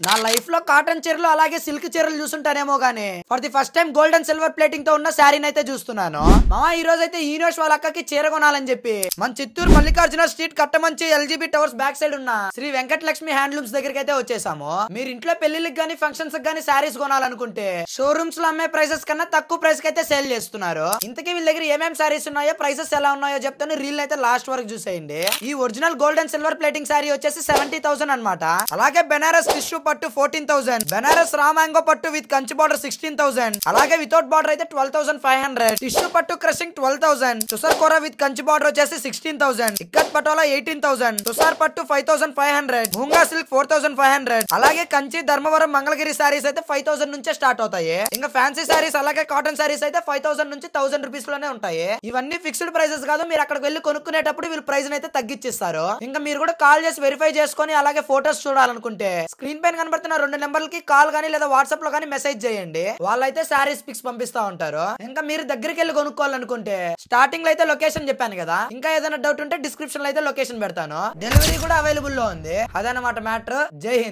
నా లైఫ్ లో కాటన్ చీరలు అలాగే సిల్క్ చీరలు చూస్తుంటానేమో గానీ for the first time gold and silver plating తో ఉన్న శారీని అయితే చూస్తున్నాను. మామ ఈ రోజు అయితే ఈనోష్ వాళ్ళ అక్కకి చీర కొనాలని చెప్పి మన Chittoor Mallikarjuna street Kattamanchi LGB towers back side ఉన్న శ్రీ వెంకటలక్ష్మి హ్యాండ్లూమ్స్ దగ్గరికి అయితే వచ్చేసాము. మీరు ఇంట్లో పెళ్లిళ్ళకి గానీ ఫంక్షన్స్ గానీ శారీస్ కొనాలనుకుంటే షోరూమ్స్ లో అమ్మే ప్రైసెస్ కన్నా తక్కువ ప్రైస్ కి అయితే సేల్ చేస్తున్నారు. ఇంతకీ వీళ్ళ దగ్గర ఏమేమి శారీస్ ఉన్నాయో ప్రైసెస్ ఎలా ఉన్నాయో చెప్తాను. రీల్ అయితే లాస్ట్ వరకు చూసేయండి. ఈ original gold and silver plating sari వచ్చేసి 70,000 అనమాట. అలాగే బెనారస్ టిష్యూ పట్టు 14,000, బెనారస్ రా మ్యాంగో పట్టు విత్ కంచి బార్డర్ 16,000, అలాగే వితౌట్ బార్డర్ అయితే 12,500, టిష్యూ పట్టు క్రషింగ్ 12,000, తుసర్ కోర విత్ కంచి బార్డర్ వచ్చేసి 16,000, ఇక్కత్ పటోలా 18,000, తుసార్ పట్టు 5,500, మూంగా సిల్క్ 4,500, అలాగే కంచి ధర్మవరం మంగళగిరి సారీస్ అయితే 5,000 నుంచే స్టార్ట్ అవుతాయి. ఇంకా ఫ్యాన్సీ సారీస్ అలాగే కాటన్ సారీస్ అయితే 5,000 నుంచి 1,000 రూపీస్ లోనే ఉంటాయి. ఇవన్నీ ఫిక్స్డ్ ప్రైసెస్ కాదు, మీరు అక్కడికి వెళ్ళి కొనుక్కునేటప్పుడు వీళ్ళు ప్రైస్ అయితే తగ్గించిస్తారు. ఇంకా మీరు కూడా కాల్ చేసి వెరిఫై చేసుకొని అలాగే ఫోటోస్ చూడాలనుకుంటే స్క్రీన్ పైన కనబడుతున్న 2 నెంబర్లకి కాల్ గానీ లేదా వాట్సాప్ లో గానీ మెసేజ్ చేయండి. వాళ్ళైతే శారీస్ పిక్స్ పంపిస్తా ఉంటారు. ఇంకా మీరు దగ్గరికి వెళ్ళి కొనుక్కోవాలనుకుంటే స్టార్టింగ్ లో అయితే లొకేషన్ చెప్పాను కదా, ఇంకా ఏదైనా డౌట్ ఉంటే డిస్క్రిప్షన్ లో అయితే లొకేషన్ పెడతాను. డెలివరీ కూడా అవైలబుల్ లో ఉంది. అదనమాట మ్యాటర్. జై హింద్.